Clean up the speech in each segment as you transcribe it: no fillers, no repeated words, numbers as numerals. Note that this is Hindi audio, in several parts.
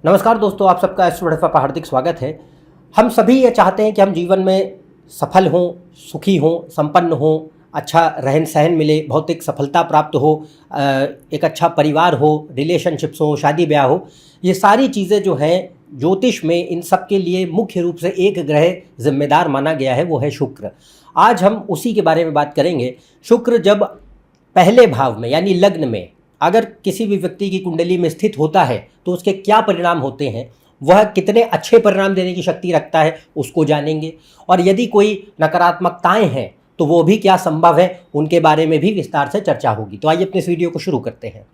नमस्कार दोस्तों, आप सबका एस्ट्रोडफा पर हार्दिक स्वागत है। हम सभी ये चाहते हैं कि हम जीवन में सफल हों, सुखी हों, संपन्न हों, अच्छा रहन सहन मिले, भौतिक सफलता प्राप्त हो, एक अच्छा परिवार हो, रिलेशनशिप्स हो, शादी ब्याह हो। ये सारी चीज़ें जो हैं ज्योतिष में, इन सब के लिए मुख्य रूप से एक ग्रह जिम्मेदार माना गया है, वो है शुक्र। आज हम उसी के बारे में बात करेंगे। शुक्र जब पहले भाव में यानी लग्न में अगर किसी भी व्यक्ति की कुंडली में स्थित होता है तो उसके क्या परिणाम होते हैं, वह कितने अच्छे परिणाम देने की शक्ति रखता है, उसको जानेंगे। और यदि कोई नकारात्मकताएं हैं तो वो भी क्या संभव है, उनके बारे में भी विस्तार से चर्चा होगी। तो आइए अपने इस वीडियो को शुरू करते हैं।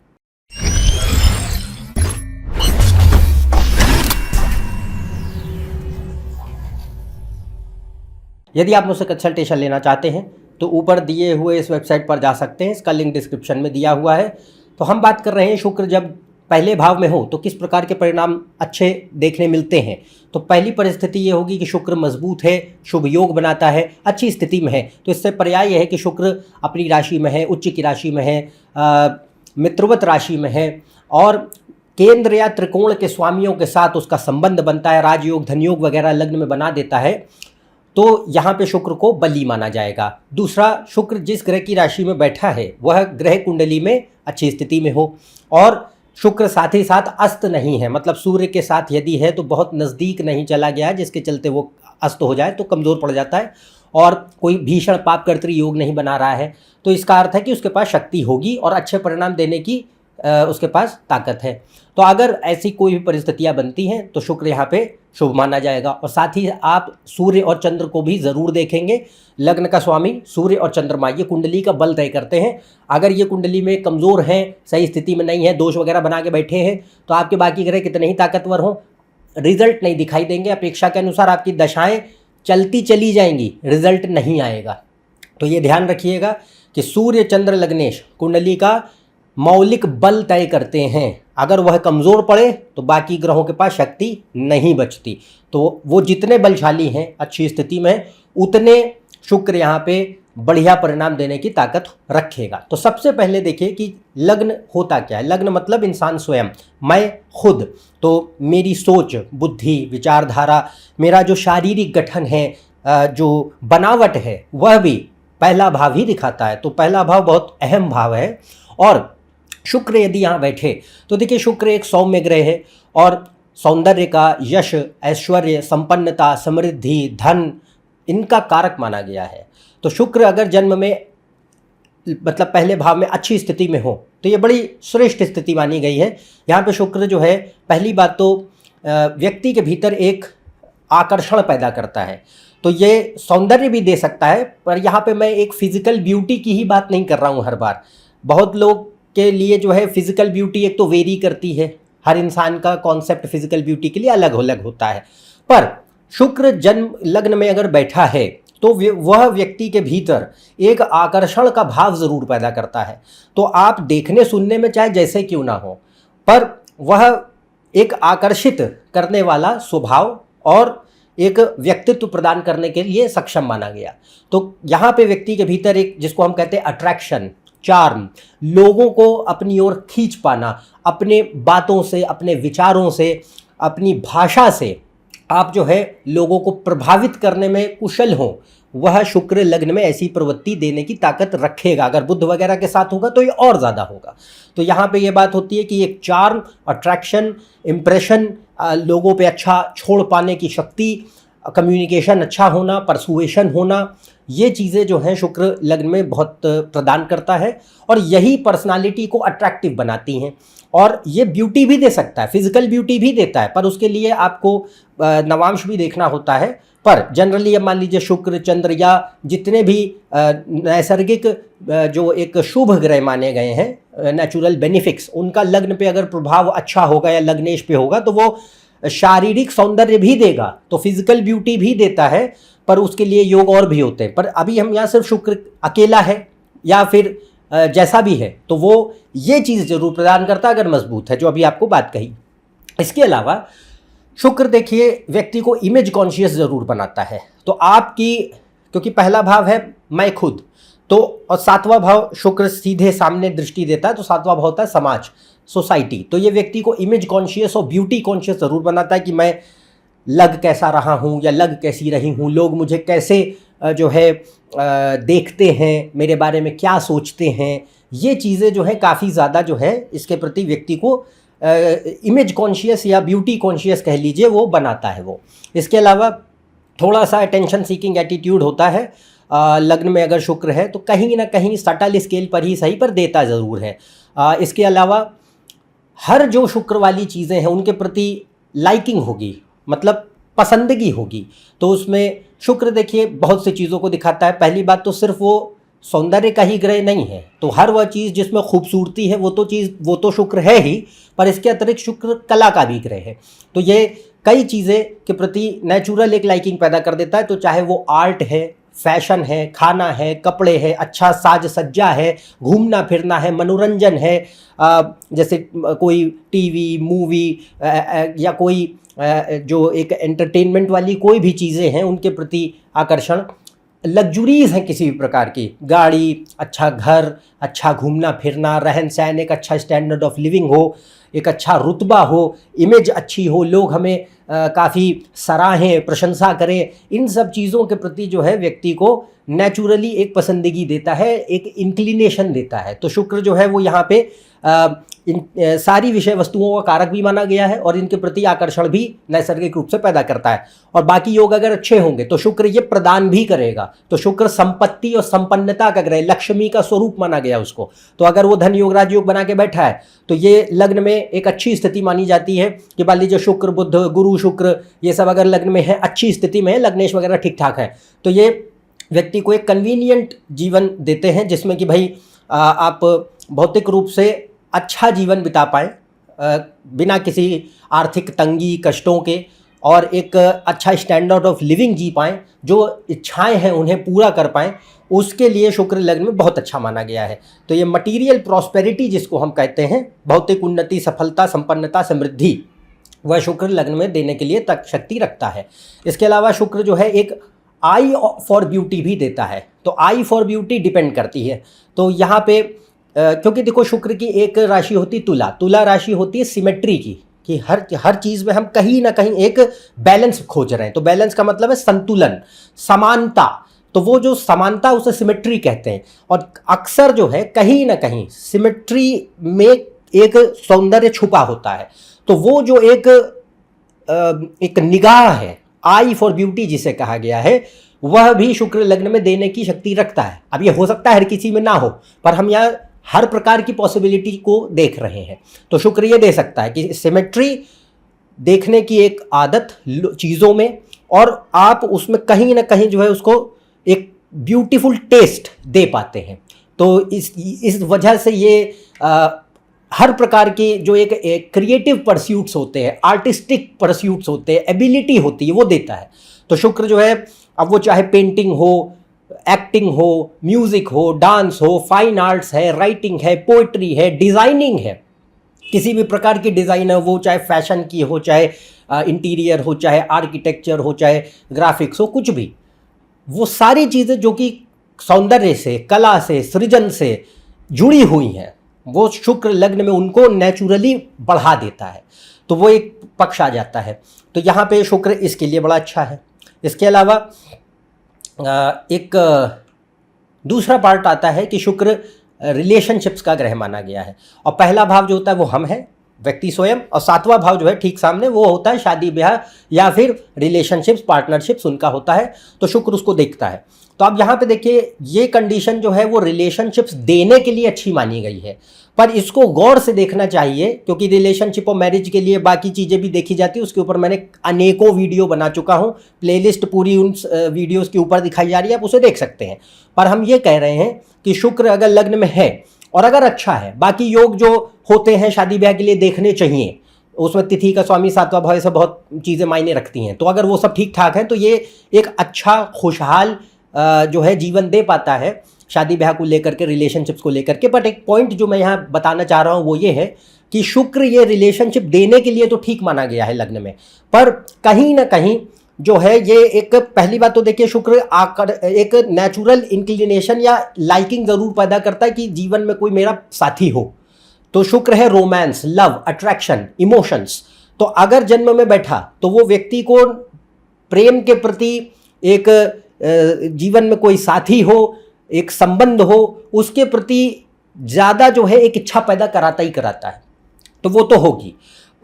यदि आप मुझसे कंसल्टेशन लेना चाहते हैं तो ऊपर दिए हुए इस वेबसाइट पर जा सकते हैं, इसका लिंक डिस्क्रिप्शन में दिया हुआ है। तो हम बात कर रहे हैं शुक्र जब पहले भाव में हो तो किस प्रकार के परिणाम अच्छे देखने मिलते हैं। तो पहली परिस्थिति ये होगी कि शुक्र मजबूत है, शुभ योग बनाता है, अच्छी स्थिति में है। तो इससे पर्याय यह है कि शुक्र अपनी राशि में है, उच्च की राशि में है, मित्रवत राशि में है और केंद्र या त्रिकोण के स्वामियों के साथ उसका संबंध बनता है, राजयोग धनयोग वगैरह लग्न में बना देता है, तो यहाँ पे शुक्र को बली माना जाएगा। दूसरा, शुक्र जिस ग्रह की राशि में बैठा है वह ग्रह कुंडली में अच्छी स्थिति में हो और शुक्र साथ ही साथ अस्त नहीं है, मतलब सूर्य के साथ यदि है तो बहुत नज़दीक नहीं चला गया है, जिसके चलते वो अस्त हो जाए तो कमज़ोर पड़ जाता है और कोई भीषण पाप कर्तृ योग नहीं बना रहा है। तो इसका अर्थ है कि उसके पास शक्ति होगी और अच्छे परिणाम देने की उसके पास ताकत है। तो अगर ऐसी कोई भी परिस्थितियां बनती हैं तो शुक्र यहाँ पे शुभ माना जाएगा। और साथ ही आप सूर्य और चंद्र को भी ज़रूर देखेंगे। लग्न का स्वामी सूर्य और चंद्रमा ये कुंडली का बल तय करते हैं। अगर ये कुंडली में कमज़ोर हैं, सही स्थिति में नहीं है, दोष वगैरह बना के बैठे हैं, तो आपके बाकी ग्रह कितने ही ताकतवर हों, रिजल्ट नहीं दिखाई देंगे। अपेक्षा के अनुसार आपकी दशाएँ चलती चली जाएंगी, रिजल्ट नहीं आएगा। तो ये ध्यान रखिएगा कि सूर्य चंद्र लग्नेश कुंडली का मौलिक बल तय करते हैं। अगर वह कमज़ोर पड़े तो बाकी ग्रहों के पास शक्ति नहीं बचती। तो वो जितने बलशाली हैं, अच्छी स्थिति में, उतने शुक्र यहाँ पे बढ़िया परिणाम देने की ताकत रखेगा। तो सबसे पहले देखिए कि लग्न होता क्या है। लग्न मतलब इंसान स्वयं, मैं खुद। तो मेरी सोच, बुद्धि, विचारधारा, मेरा जो शारीरिक गठन है, जो बनावट है, वह भी पहला भाव ही दिखाता है। तो पहला भाव बहुत अहम भाव है। और शुक्र यदि यहाँ बैठे तो देखिए शुक्र एक सौम्य ग्रह है और सौंदर्य का, यश, ऐश्वर्य, संपन्नता, समृद्धि, धन, इनका कारक माना गया है। तो शुक्र अगर जन्म में मतलब पहले भाव में अच्छी स्थिति में हो तो ये बड़ी श्रेष्ठ स्थिति मानी गई है। यहाँ पे शुक्र जो है, पहली बात तो व्यक्ति के भीतर एक आकर्षण पैदा करता है। तो ये सौंदर्य भी दे सकता है, पर यहाँ पे मैं एक फिजिकल ब्यूटी की ही बात नहीं कर रहा हूँ। हर बार बहुत लोग के लिए जो है फिजिकल ब्यूटी एक तो वेरी करती है, हर इंसान का कॉन्सेप्ट फिजिकल ब्यूटी के लिए अलग अलग होता है। पर शुक्र जन्म लग्न में अगर बैठा है तो वह व्यक्ति के भीतर एक आकर्षण का भाव ज़रूर पैदा करता है। तो आप देखने सुनने में चाहे जैसे क्यों ना हो, पर वह एक आकर्षित करने वाला स्वभाव और एक व्यक्तित्व प्रदान करने के लिए सक्षम माना गया। तो यहाँ पे व्यक्ति के भीतर एक, जिसको हम कहते हैं अट्रैक्शन, चार्म, लोगों को अपनी ओर खींच पाना, अपने बातों से, अपने विचारों से, अपनी भाषा से आप जो है लोगों को प्रभावित करने में कुशल हो, वह शुक्र लग्न में ऐसी प्रवृत्ति देने की ताकत रखेगा। अगर बुध वगैरह के साथ होगा तो ये और ज़्यादा होगा। तो यहाँ पे ये बात होती है कि एक चार्म, अट्रैक्शन, इम्प्रेशन, लोगों पे अच्छा छोड़ पाने की शक्ति, कम्युनिकेशन अच्छा होना, परसुएशन होना, ये चीज़ें जो हैं शुक्र लग्न में बहुत प्रदान करता है और यही पर्सनालिटी को अट्रैक्टिव बनाती हैं। और ये ब्यूटी भी दे सकता है, फिजिकल ब्यूटी भी देता है, पर उसके लिए आपको नवांश भी देखना होता है। पर जनरली अब मान लीजिए शुक्र, चंद्र या जितने भी नैसर्गिक जो एक शुभ ग्रह माने गए हैं, नेचुरल बेनिफिक्स, उनका लग्न पे अगर प्रभाव अच्छा होगा या लग्नेश पे होगा तो वो शारीरिक सौंदर्य भी देगा, तो फिजिकल ब्यूटी भी देता है, पर उसके लिए योग और भी होते हैं। पर अभी हम यहाँ सिर्फ शुक्र अकेला है या फिर जैसा भी है तो वो ये चीज़ जरूर प्रदान करता है अगर मजबूत है, जो अभी आपको बात कही। इसके अलावा शुक्र देखिए व्यक्ति को इमेज कॉन्शियस ज़रूर बनाता है। तो आपकी, क्योंकि पहला भाव है मैं खुद, तो और सातवां भाव शुक्र सीधे सामने दृष्टि देता है, तो सातवां भाव होता है समाज। सोसाइटी। तो ये व्यक्ति को इमेज कॉन्शियस और ब्यूटी कॉन्शियस ज़रूर बनाता है कि मैं लग कैसा रहा हूँ या लग कैसी रही हूँ, लोग मुझे कैसे जो है देखते हैं, मेरे बारे में क्या सोचते हैं। ये चीज़ें जो है काफ़ी ज़्यादा जो है इसके प्रति व्यक्ति को इमेज कॉन्शियस या ब्यूटी कॉन्शियस कह लीजिए वो बनाता है वो। इसके अलावा थोड़ा सा अटेंशन सीकिंग एटीट्यूड होता है लग्न में अगर शुक्र है, तो कहीं ना कहीं सटल स्केल पर ही सही पर देता ज़रूर है। इसके अलावा हर जो शुक्र वाली चीज़ें हैं उनके प्रति लाइकिंग होगी, मतलब पसंदगी होगी। तो उसमें शुक्र देखिए बहुत सी चीज़ों को दिखाता है। पहली बात तो सिर्फ वो सौंदर्य का ही ग्रह नहीं है, तो हर वह चीज़ जिसमें खूबसूरती है वो तो शुक्र है ही, पर इसके अतिरिक्त शुक्र कला का भी ग्रह है। तो ये कई चीज़ें के प्रति नेचुरल एक लाइकिंग पैदा कर देता है। तो चाहे वो आर्ट है, फैशन है, खाना है, कपड़े है, अच्छा साज सज्जा है, घूमना फिरना है, मनोरंजन है, जैसे कोई टीवी मूवी या कोई जो एक एंटरटेनमेंट वाली कोई भी चीज़ें हैं उनके प्रति आकर्षण, लग्जरीज हैं किसी भी प्रकार की, गाड़ी, अच्छा घर, अच्छा घूमना फिरना, रहन सहन, एक अच्छा स्टैंडर्ड ऑफ लिविंग हो, एक अच्छा रुतबा हो, इमेज अच्छी हो, लोग हमें काफ़ी सराहें, प्रशंसा करें, इन सब चीज़ों के प्रति जो है व्यक्ति को नेचुरली एक पसंदगी देता है, एक इंक्लिनेशन देता है। तो शुक्र जो है वो यहाँ पे इन सारी विषय वस्तुओं का कारक भी माना गया है और इनके प्रति आकर्षण भी नैसर्गिक रूप से पैदा करता है। और बाकी योग अगर अच्छे होंगे तो शुक्र ये प्रदान भी करेगा। तो शुक्र संपत्ति और संपन्नता का ग्रह, लक्ष्मी का स्वरूप माना गया उसको। तो अगर वो धन योग राजयोग बना के बैठा है तो ये लग्न में एक अच्छी स्थिति मानी जाती है कि मान लीजिए शुक्र बुध गुरु शुक्र ये सब अगर लग्न में है, अच्छी स्थिति में है, लग्नेश वगैरह ठीक ठाक है, तो ये व्यक्ति को एक कन्वीनियंट जीवन देते हैं जिसमें कि भाई आप भौतिक रूप से अच्छा जीवन बिता पाएँ बिना किसी आर्थिक तंगी कष्टों के, और एक अच्छा स्टैंडर्ड ऑफ लिविंग जी पाएँ, जो इच्छाएं हैं उन्हें पूरा कर पाएँ, उसके लिए शुक्र लग्न में बहुत अच्छा माना गया है। तो ये मटीरियल प्रॉस्पेरिटी जिसको हम कहते हैं, भौतिक उन्नति, सफलता, संपन्नता, समृद्धि, वह शुक्र लग्न में देने के लिए तक शक्ति रखता है। इसके अलावा शुक्र जो है एक आई फॉर ब्यूटी भी देता है। तो आई फॉर ब्यूटी डिपेंड करती है। तो यहाँ पे क्योंकि देखो शुक्र की एक राशि होती तुला, तुला राशि होती है सिमेट्री की, कि हर चीज़ में हम कहीं ना कहीं एक बैलेंस खोज रहे हैं। तो बैलेंस का मतलब है संतुलन, समानता। तो वो जो समानता उसे सिमेट्री कहते हैं। और अक्सर जो है कहीं ना कहीं सिमेट्री में एक सौंदर्य छुपा होता है। तो वो जो एक निगाह है, आई फॉर ब्यूटी जिसे कहा गया है, वह भी शुक्र लग्न में देने की शक्ति रखता है। अब ये हो सकता है हर किसी में ना हो, पर हम यहाँ हर प्रकार की पॉसिबिलिटी को देख रहे हैं। तो शुक्र ये दे सकता है कि सिमेट्री देखने की एक आदत चीज़ों में, और आप उसमें कहीं ना कहीं जो है उसको एक ब्यूटीफुल टेस्ट दे पाते हैं। तो इस वजह से ये हर प्रकार के जो एक क्रिएटिव परस्यूट्स होते हैं, आर्टिस्टिक परस्यूट्स होते हैं, एबिलिटी होती है, वो देता है। तो शुक्र जो है, अब वो चाहे पेंटिंग हो, एक्टिंग हो, म्यूज़िक हो, डांस हो, फाइन आर्ट्स है, राइटिंग है, पोइट्री है, डिज़ाइनिंग है, किसी भी प्रकार की डिज़ाइन है, वो चाहे फैशन की हो, चाहे इंटीरियर हो, चाहे आर्किटेक्चर हो, चाहे ग्राफिक्स हो, कुछ भी, वो सारी चीज़ें जो कि सौंदर्य से, कला से, सृजन से जुड़ी हुई हैं, वो शुक्र लग्न में उनको नेचुरली बढ़ा देता है। तो वो एक पक्ष आ जाता है। तो यहाँ पे शुक्र इसके लिए बड़ा अच्छा है। इसके अलावा एक दूसरा पार्ट आता है कि शुक्र रिलेशनशिप्स का ग्रह माना गया है। और पहला भाव जो होता है वो हम हैं, व्यक्ति स्वयं, और सातवां भाव जो है ठीक सामने वो होता है शादी ब्याह या फिर रिलेशनशिप्स, पार्टनरशिप्स उनका होता है। तो शुक्र उसको देखता है। तो अब यहाँ पे देखिए ये कंडीशन जो है वो रिलेशनशिप्स देने के लिए अच्छी मानी गई है, पर इसको गौर से देखना चाहिए, क्योंकि रिलेशनशिप और मैरिज के लिए बाकी चीज़ें भी देखी जाती है। उसके ऊपर मैंने अनेकों वीडियो बना चुका हूँ, प्लेलिस्ट पूरी उन वीडियोज़ के ऊपर दिखाई जा रही है, आप उसे देख सकते हैं। पर हम ये कह रहे हैं कि शुक्र अगर लग्न में है और अगर अच्छा है, बाकी योग जो होते हैं शादी ब्याह के लिए देखने चाहिए, उसमें तिथि का स्वामी सातवां भाव से बहुत चीज़ें मायने रखती हैं। तो अगर वो सब ठीक ठाक है तो ये एक अच्छा खुशहाल जो है जीवन दे पाता है शादी ब्याह को लेकर के, रिलेशनशिप्स को लेकर के। बट एक पॉइंट जो मैं यहाँ बताना चाह रहा हूँ वो ये है कि शुक्र ये रिलेशनशिप देने के लिए तो ठीक माना गया है लग्न में, पर कहीं ना कहीं जो है ये एक, पहली बात तो देखिए शुक्र एक नेचुरल इंक्लिनेशन या लाइकिंग ज़रूर पैदा करता है कि जीवन में कोई मेरा साथी हो। तो शुक्र है रोमांस, लव, अट्रैक्शन, इमोशंस। तो अगर जन्म में बैठा तो वो व्यक्ति को प्रेम के प्रति एक जीवन में कोई साथी हो, एक संबंध हो, उसके प्रति ज़्यादा जो है एक इच्छा पैदा कराता ही कराता है। तो वो तो होगी,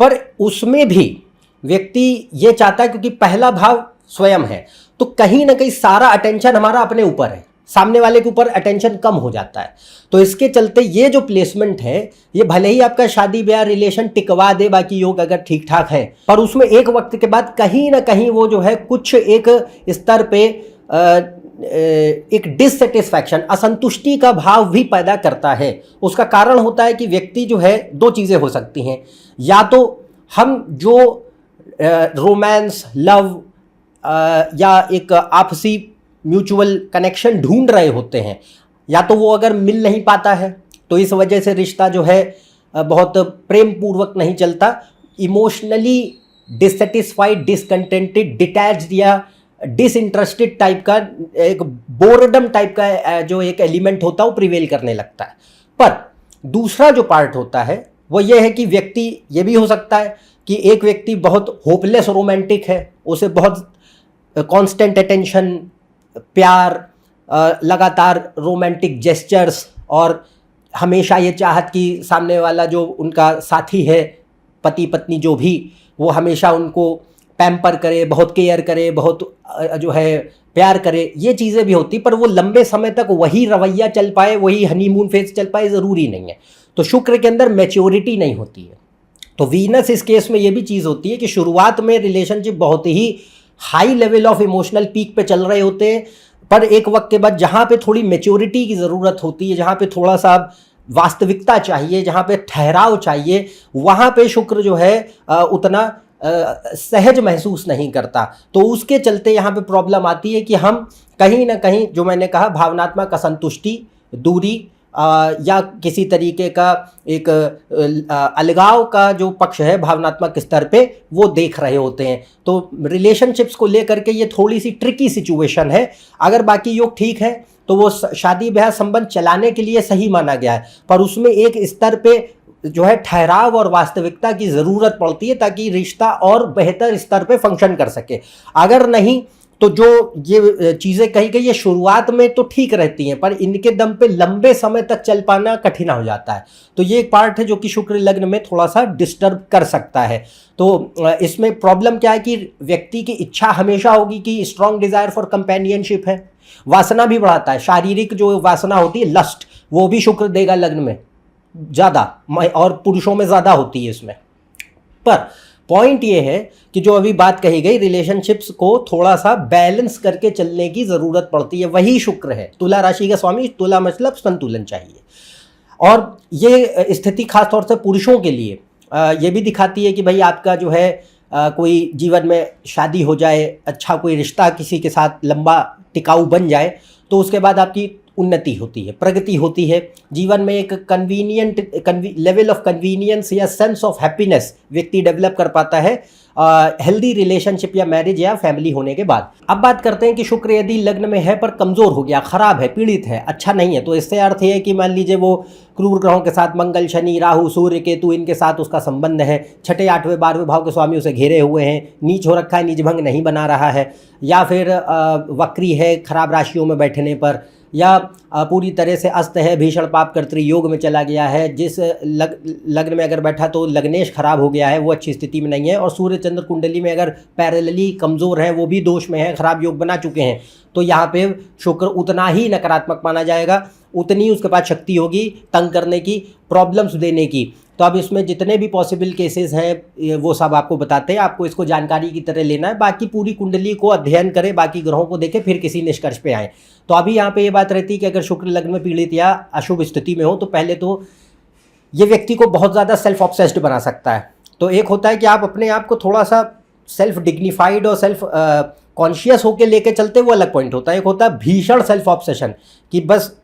पर उसमें भी व्यक्ति ये चाहता है, क्योंकि पहला भाव स्वयं है, तो कहीं ना कहीं सारा अटेंशन हमारा अपने ऊपर है, सामने वाले के ऊपर अटेंशन कम हो जाता है। तो इसके चलते ये जो प्लेसमेंट है, ये भले ही आपका शादी ब्याह रिलेशन टिकवा दे, बाकी योग अगर ठीक ठाक है, पर उसमें एक वक्त के बाद कहीं ना कहीं वो जो है कुछ एक स्तर पे एक डिससेटिस्फैक्शन, असंतुष्टि का भाव भी पैदा करता है। उसका कारण होता है कि व्यक्ति जो है, दो चीज़ें हो सकती हैं, या तो हम जो रोमांस, लव या एक आपसी म्यूचुअल कनेक्शन ढूंढ रहे होते हैं, या तो वो अगर मिल नहीं पाता है तो इस वजह से रिश्ता जो है बहुत प्रेम पूर्वक नहीं चलता, इमोशनली डिससेटिस्फाइड, डिसकंटेंटेड, डिटैच्ड या डिसइंटरेस्टेड टाइप का, एक बोरडम टाइप का जो एक एलिमेंट होता है वो प्रिवेल करने लगता है। पर दूसरा जो पार्ट होता है वो ये है कि व्यक्ति, ये भी हो सकता है कि एक व्यक्ति बहुत होपलेस रोमांटिक है, उसे बहुत कांस्टेंट अटेंशन, प्यार, लगातार रोमांटिक जेस्चर्स और हमेशा ये चाहत कि सामने वाला जो उनका साथी है, पति पत्नी जो भी, वो हमेशा उनको पैम्पर करे, बहुत केयर करे, बहुत जो है प्यार करे, ये चीज़ें भी होती, पर वो लंबे समय तक वही रवैया चल पाए, वही हनीमून फेज चल पाए, ज़रूरी नहीं है। तो शुक्र के अंदर मैच्योरिटी नहीं होती है। तो वीनस इस केस में ये भी चीज़ होती है कि शुरुआत में रिलेशनशिप बहुत ही high level of emotional peak पे चल रहे होते हैं, पर एक वक्त के बाद जहाँ पे थोड़ी मैच्योरिटी की ज़रूरत होती है, जहाँ पे थोड़ा सा वास्तविकता चाहिए, जहाँ पे ठहराव चाहिए, वहाँ पे शुक्र जो है उतना सहज महसूस नहीं करता। तो उसके चलते यहाँ पे प्रॉब्लम आती है कि हम कहीं ना कहीं, जो मैंने कहा, भावनात्मक असंतुष्टि, दूरी या किसी तरीके का एक अलगाव का जो पक्ष है भावनात्मक स्तर पे, वो देख रहे होते हैं। तो रिलेशनशिप्स को लेकर के ये थोड़ी सी ट्रिकी सिचुएशन है। अगर बाकी योग ठीक है तो वो शादी ब्याह संबंध चलाने के लिए सही माना गया है, पर उसमें एक स्तर पे जो है ठहराव और वास्तविकता की ज़रूरत पड़ती है, ताकि रिश्ता और बेहतर स्तर पे फंक्शन कर सके। अगर नहीं तो जो ये चीज़ें कही गई, ये शुरुआत में तो ठीक रहती हैं, पर इनके दम पे लंबे समय तक चल पाना कठिन हो जाता है। तो ये एक पार्ट है जो कि शुक्र लग्न में थोड़ा सा डिस्टर्ब कर सकता है। तो इसमें प्रॉब्लम क्या है कि व्यक्ति की इच्छा हमेशा होगी कि स्ट्रॉन्ग डिज़ायर फॉर कंपेनियनशिप है, वासना भी बढ़ाता है, शारीरिक जो वासना होती है, लस्ट, वो भी शुक्र देगा लग्न में ज़्यादा, और पुरुषों में ज़्यादा होती है इसमें। पर पॉइंट ये है कि जो अभी बात कही गई, रिलेशनशिप्स को थोड़ा सा बैलेंस करके चलने की ज़रूरत पड़ती है। वही शुक्र है, तुला राशि का स्वामी, तुला मतलब संतुलन चाहिए। और ये स्थिति खासतौर से पुरुषों के लिए ये भी दिखाती है कि भाई आपका जो है कोई जीवन में शादी हो जाए, अच्छा कोई रिश्ता किसी के साथ लंबा टिकाऊ बन जाए, तो उसके बाद आपकी उन्नति होती है, प्रगति होती है, जीवन में एक लेवल ऑफ कन्वीनियंस या सेंस ऑफ हैप्पीनेस व्यक्ति डेवलप कर पाता है हेल्दी रिलेशनशिप या मैरिज या फैमिली होने के बाद। अब बात करते हैं कि शुक्र यदि लग्न में है पर कमज़ोर हो गया, ख़राब है, पीड़ित है, अच्छा नहीं है, तो इससे अर्थ है कि मान लीजिए वो क्रूर ग्रहों के साथ मंगल, शनि, राहु, सूर्य, केतु, इनके साथ उसका संबंध है, छठे, आठवें, 12वें भाव के स्वामी उसे घेरे हुए हैं, नीच हो रखा है, नीच भंग नहीं बना रहा है, या फिर वक्री है खराब राशियों में बैठने पर, या पूरी तरह से अस्त है, भीषण पाप कर्तृ योग में चला गया है, जिस लग्न में अगर बैठा तो लग्नेश खराब हो गया है, वो अच्छी स्थिति में नहीं है, और सूर्य चंद्र कुंडली में अगर पैरेलली कमज़ोर है, वो भी दोष में है, खराब योग बना चुके हैं, तो यहाँ पे शुक्र उतना ही नकारात्मक माना जाएगा, उतनी उसके पास शक्ति होगी तंग करने की, प्रॉब्लम्स देने की। तो अब इसमें जितने भी पॉसिबल केसेस हैं वो सब आपको बताते हैं, आपको इसको जानकारी की तरह लेना है, बाकी पूरी कुंडली को अध्ययन करें, बाकी ग्रहों को देखें, फिर किसी निष्कर्ष पे आए। तो अभी यहाँ पे ये बात रहती है कि अगर शुक्र लग्न में पीड़ित या अशुभ स्थिति में हो, तो पहले तो ये व्यक्ति को बहुत ज़्यादा सेल्फ ऑब्सेस्ड बना सकता है। तो एक होता है कि आप अपने आप को थोड़ा सा सेल्फ डिग्निफाइड और सेल्फ कॉन्शियस होकर लेके चलते, वो अलग पॉइंट होता है। एक होता है भीषण सेल्फ ऑब्सेशन, कि बस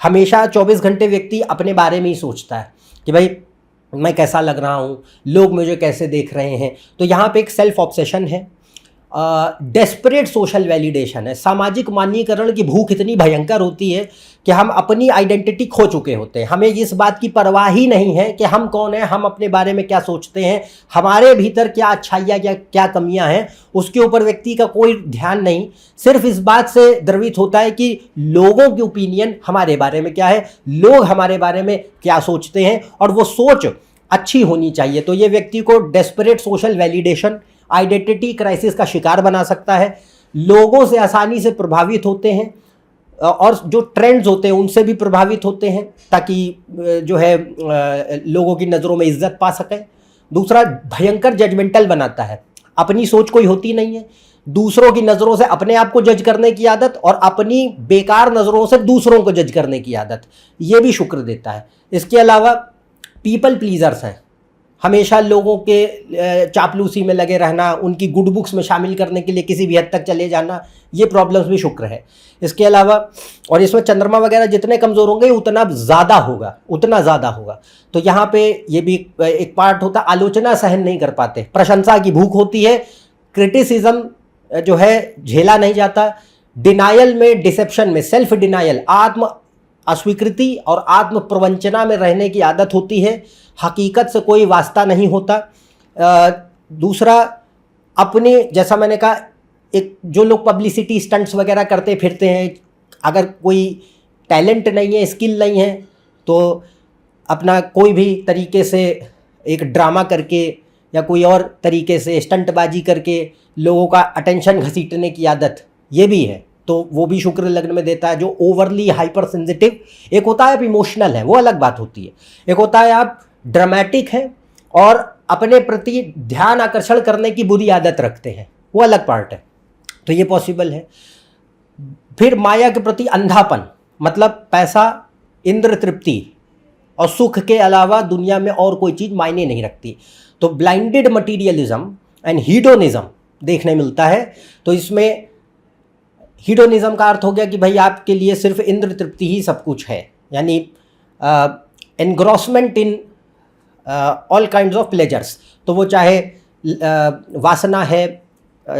हमेशा 24 घंटे व्यक्ति अपने बारे में ही सोचता है कि भाई मैं कैसा लग रहा हूँ, लोग मुझे कैसे देख रहे हैं। तो यहाँ पे एक सेल्फ ऑब्सेशन है। डेस्परेट सोशल वैलिडेशन है। सामाजिक मान्यीकरण की भूख इतनी भयंकर होती है कि हम अपनी आइडेंटिटी खो चुके होते हैं। हमें इस बात की परवाह ही नहीं है कि हम कौन हैं, हम अपने बारे में क्या सोचते हैं, हमारे भीतर क्या अच्छाइयाँ क्या कमियां हैं, उसके ऊपर व्यक्ति का कोई ध्यान नहीं। सिर्फ इस बात से द्रवित होता है कि लोगों की ओपिनियन हमारे बारे में क्या है, लोग हमारे बारे में क्या सोचते हैं, और वो सोच अच्छी होनी चाहिए। तो ये व्यक्ति को desperate social validation, identity crisis का शिकार बना सकता है। लोगों से आसानी से प्रभावित होते हैं और जो ट्रेंड्स होते हैं उनसे भी प्रभावित होते हैं, ताकि जो है लोगों की नज़रों में इज्जत पा सकें। दूसरा, भयंकर जजमेंटल बनाता है। अपनी सोच कोई होती नहीं है, दूसरों की नज़रों से अपने आप को जज करने की आदत और अपनी बेकार नज़रों से दूसरों को जज करने की आदत, ये भी शुक्र देता है। इसके अलावा पीपल प्लीजर्स हैं, हमेशा लोगों के चापलूसी में लगे रहना, उनकी गुड बुक्स में शामिल करने के लिए किसी भी हद तक चले जाना, ये प्रॉब्लम्स भी शुक्र है। इसके अलावा, और इसमें चंद्रमा वगैरह जितने कमज़ोर होंगे उतना ज़्यादा होगा। तो यहाँ पे ये भी एक पार्ट होता है, आलोचना सहन नहीं कर पाते, प्रशंसा की भूख होती है, क्रिटिसिज्म जो है झेला नहीं जाता, डिनायल में, डिसेप्शन में, सेल्फ डिनायल, आत्म अस्वीकृति और आत्म प्रवंचना में रहने की आदत होती है, हकीकत से कोई वास्ता नहीं होता। दूसरा, अपने, जैसा मैंने कहा, एक जो लोग पब्लिसिटी स्टंट्स वगैरह करते फिरते हैं, अगर कोई टैलेंट नहीं है, स्किल नहीं है, तो अपना कोई भी तरीके से एक ड्रामा करके या कोई और तरीके से स्टंटबाजी करके लोगों का अटेंशन घसीटने की आदत, ये भी है। तो वो भी शुक्र लग्न में देता है। जो ओवरली हाइपर सेंसिटिव, एक होता है आप इमोशनल है, वो अलग बात होती है, एक होता है आप ड्रामेटिक है और अपने प्रति ध्यान आकर्षण करने की बुरी आदत रखते हैं, वो अलग पार्ट है। तो ये पॉसिबल है। फिर माया के प्रति अंधापन, मतलब पैसा, इंद्र तृप्ति और सुख के अलावा दुनिया में और कोई चीज़ मायने नहीं रखती। तो ब्लाइंडेड मटीरियलिज्म एंड हीडोनिज्म देखने मिलता है। तो इसमें हीडोनिज्म का अर्थ हो गया कि भाई आपके लिए सिर्फ इंद्र तृप्ति ही सब कुछ है, यानी engrossment in all kinds of pleasures. तो वो चाहे वासना है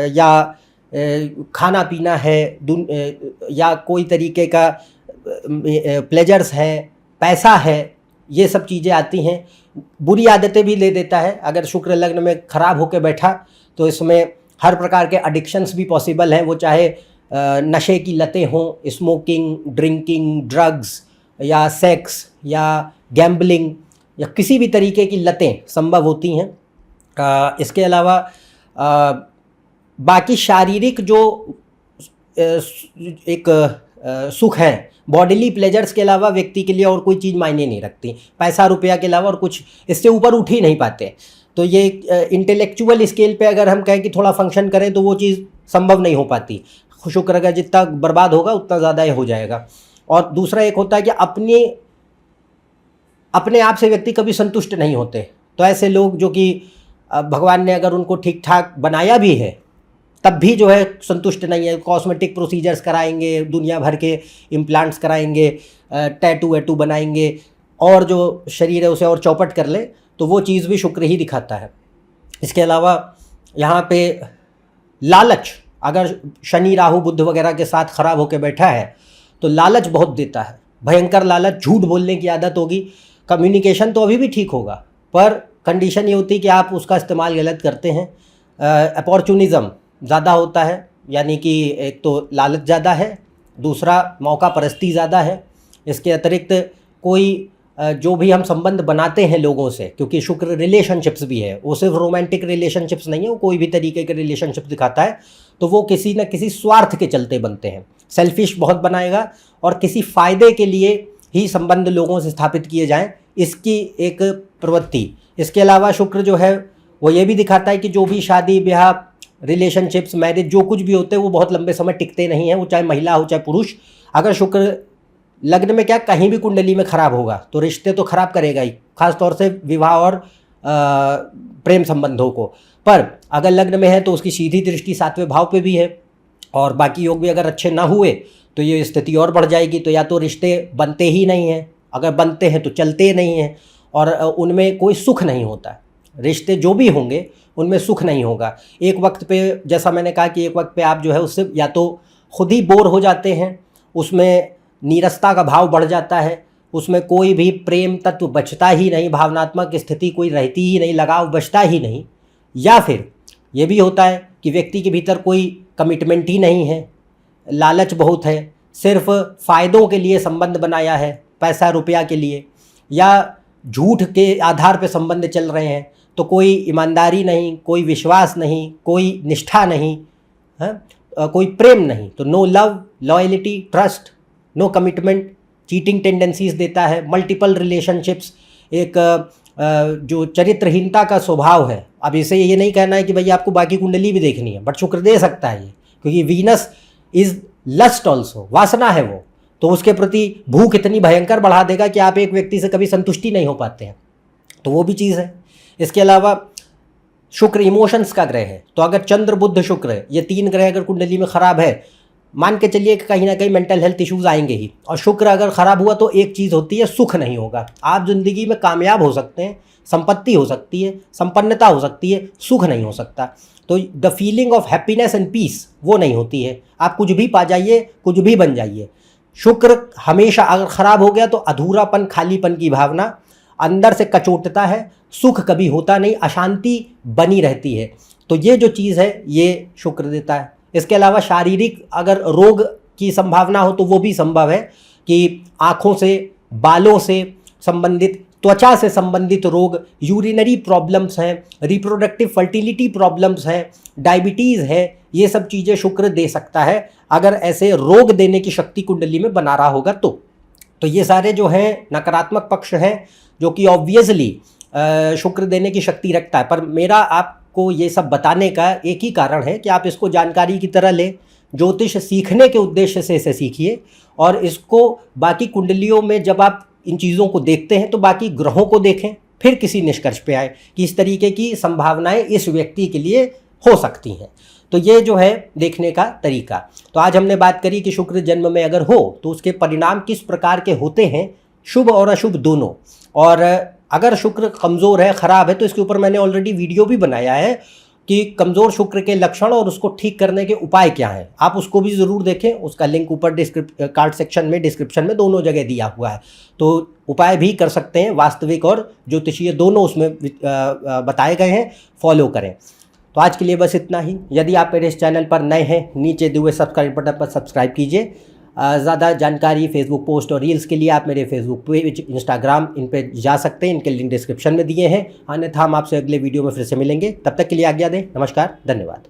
या खाना पीना है या कोई तरीके का प्लेजर्स है, पैसा है, ये सब चीज़ें आती हैं। बुरी आदतें भी ले देता है। अगर शुक्र लग्न में ख़राब होकर बैठा तो इसमें हर प्रकार के एडिक्शंस भी पॉसिबल हैं, वो चाहे नशे की लतें हों, स्मोकिंग, ड्रिंकिंग, ड्रग्स या सेक्स या गैम्बलिंग या किसी भी तरीके की लतें संभव होती हैं। इसके अलावा बाकी शारीरिक जो एक सुख हैं, बॉडीली प्लेजर्स के अलावा व्यक्ति के लिए और कोई चीज़ मायने नहीं रखती। पैसा रुपया के अलावा और कुछ इससे ऊपर उठ ही नहीं पाते। तो ये इंटेलेक्चुअल स्केल पे अगर हम कहें कि थोड़ा फंक्शन करें तो वो चीज़ संभव नहीं हो पाती। शुक्र का जितना बर्बाद होगा उतना ज़्यादा ही हो जाएगा। और दूसरा एक होता है कि अपने आप से व्यक्ति कभी संतुष्ट नहीं होते। तो ऐसे लोग जो कि भगवान ने अगर उनको ठीक ठाक बनाया भी है तब भी जो है संतुष्ट नहीं है, कॉस्मेटिक प्रोसीजर्स कराएंगे, दुनिया भर के इम्प्लांट्स कराएंगे, टैटू वैटू बनाएंगे और जो शरीर है उसे और चौपट कर ले, तो वो चीज़ भी शुक्र ही दिखाता है। इसके अलावा यहाँ पे लालच, अगर शनि राहु बुध वगैरह के साथ ख़राब होकर बैठा है तो लालच बहुत देता है, भयंकर लालच, झूठ बोलने की आदत होगी। कम्युनिकेशन तो अभी भी ठीक होगा पर कंडीशन ये होती है कि आप उसका इस्तेमाल गलत करते हैं। अपॉर्चुनिज़म ज़्यादा होता है, यानी कि एक तो लालच ज़्यादा है, दूसरा मौका परस्ती ज़्यादा है। इसके अतिरिक्त कोई जो भी हम संबंध बनाते हैं लोगों से, क्योंकि शुक्र रिलेशनशिप्स भी है, वो सिर्फ रोमांटिक रिलेशनशिप्स नहीं है, वो कोई भी तरीके के रिलेशनशिप दिखाता है, तो वो किसी न किसी स्वार्थ के चलते बनते हैं। सेल्फिश बहुत बनाएगा और किसी फ़ायदे के लिए ही संबंध लोगों से स्थापित किए जाएं, इसकी एक प्रवृत्ति। इसके अलावा शुक्र जो है वो ये भी दिखाता है कि जो भी शादी ब्याह, रिलेशनशिप्स, मैरिज, जो कुछ भी होते हैं वो बहुत लंबे समय टिकते नहीं हैं, वो चाहे महिला हो चाहे पुरुष। अगर शुक्र लग्न में क्या कहीं भी कुंडली में ख़राब होगा तो रिश्ते तो ख़राब करेगा ही, खास तौर से विवाह और प्रेम संबंधों को। पर अगर लग्न में है तो उसकी सीधी दृष्टि 7वें भाव पे भी है और बाकी योग भी अगर अच्छे ना हुए तो ये स्थिति और बढ़ जाएगी। तो या तो रिश्ते बनते ही नहीं हैं, अगर बनते हैं तो चलते नहीं हैं और उनमें कोई सुख नहीं होता है। रिश्ते जो भी होंगे उनमें सुख नहीं होगा। एक वक्त पे, जैसा मैंने कहा कि एक वक्त पे आप जो है उससे या तो खुद ही बोर हो जाते हैं, उसमें नीरसता का भाव बढ़ जाता है, उसमें कोई भी प्रेम तत्व बचता ही नहीं, भावनात्मक स्थिति कोई रहती ही नहीं, लगाव बचता ही नहीं। या फिर ये भी होता है कि व्यक्ति के भीतर कोई कमिटमेंट ही नहीं है, लालच बहुत है, सिर्फ फ़ायदों के लिए संबंध बनाया है, पैसा रुपया के लिए, या झूठ के आधार पर संबंध चल रहे हैं, तो कोई ईमानदारी नहीं, कोई विश्वास नहीं, कोई निष्ठा नहीं है, कोई प्रेम नहीं, तो no love, loyalty, trust, no commitment, cheating tendencies देता है, मल्टीपल रिलेशनशिप्स, एक जो चरित्रहीनता का स्वभाव है। अब इसे ये नहीं कहना है कि भाई आपको बाकी कुंडली भी देखनी है, बट शुक्र दे सकता है ये, क्योंकि वीनस इज़ लस्ट ऑल्सो, वासना है वो, तो उसके प्रति भूख इतनी भयंकर बढ़ा देगा कि आप एक व्यक्ति से कभी संतुष्टि नहीं हो पाते हैं, तो वो भी चीज़ है। इसके अलावा शुक्र इमोशंस का ग्रह है, तो अगर चंद्र बुध शुक्र है, ये 3 ग्रह अगर कुंडली में ख़राब है, मान के चलिए कि कहीं ना कहीं मेंटल हेल्थ इश्यूज़ आएंगे ही। और शुक्र अगर ख़राब हुआ तो एक चीज़ होती है, सुख नहीं होगा। आप ज़िंदगी में कामयाब हो सकते हैं, संपत्ति हो सकती है, संपन्नता हो सकती है, सुख नहीं हो सकता। तो the feeling of happiness and peace वो नहीं होती है। आप कुछ भी पा जाइए, कुछ भी बन जाइए। शुक्र हमेशा अगर ख़राब हो गया तो अधूरापन, खालीपन की भावना, अंदर से कचोटता है, सुख कभी होता नहीं, अशांति बनी रहती है। तो ये जो चीज़ है ये शुक्र देता है। इसके अलावा शारीरिक अगर रोग की संभावना हो तो वो भी संभव है कि आँखों से, बालों से संबंधित, त्वचा से संबंधित रोग, यूरिनरी प्रॉब्लम्स हैं, रिप्रोडक्टिव फर्टिलिटी प्रॉब्लम्स हैं, डायबिटीज़ है, ये सब चीज़ें शुक्र दे सकता है अगर ऐसे रोग देने की शक्ति कुंडली में बना रहा होगा तो ये सारे जो हैं नकारात्मक पक्ष हैं, जो कि ऑब्वियसली शुक्र देने की शक्ति रखता है। पर मेरा आपको ये सब बताने का एक ही कारण है कि आप इसको जानकारी की तरह लें, ज्योतिष सीखने के उद्देश्य से इसे सीखिए, और इसको बाकी कुंडलियों में जब आप इन चीज़ों को देखते हैं तो बाकी ग्रहों को देखें, फिर किसी निष्कर्ष पे आए कि इस तरीके की संभावनाएं इस व्यक्ति के लिए हो सकती हैं। तो ये जो है देखने का तरीका। तो आज हमने बात करी कि शुक्र जन्म में अगर हो तो उसके परिणाम किस प्रकार के होते हैं, शुभ और अशुभ दोनों। और अगर शुक्र कमज़ोर है, ख़राब है, तो इसके ऊपर मैंने ऑलरेडी वीडियो भी बनाया है कि कमज़ोर शुक्र के लक्षण और उसको ठीक करने के उपाय क्या हैं। आप उसको भी ज़रूर देखें, उसका लिंक ऊपर कार्ड सेक्शन में, डिस्क्रिप्शन में दोनों जगह दिया हुआ है। तो उपाय भी कर सकते हैं, वास्तविक और ज्योतिषीय दोनों उसमें बताए गए हैं, फॉलो करें। तो आज के लिए बस इतना ही। यदि आप मेरे इस चैनल पर नए हैं, नीचे दिए हुए सब्सक्राइब बटन पर सब्सक्राइब कीजिए। ज़्यादा जानकारी, फेसबुक पोस्ट और रील्स के लिए आप मेरे फेसबुक पेज, इंस्टाग्राम, इन पे जा सकते हैं, इनके लिंक डिस्क्रिप्शन में दिए हैं। अन्यथा हम आपसे अगले वीडियो में फिर से मिलेंगे। तब तक के लिए आज्ञा दें। नमस्कार, धन्यवाद।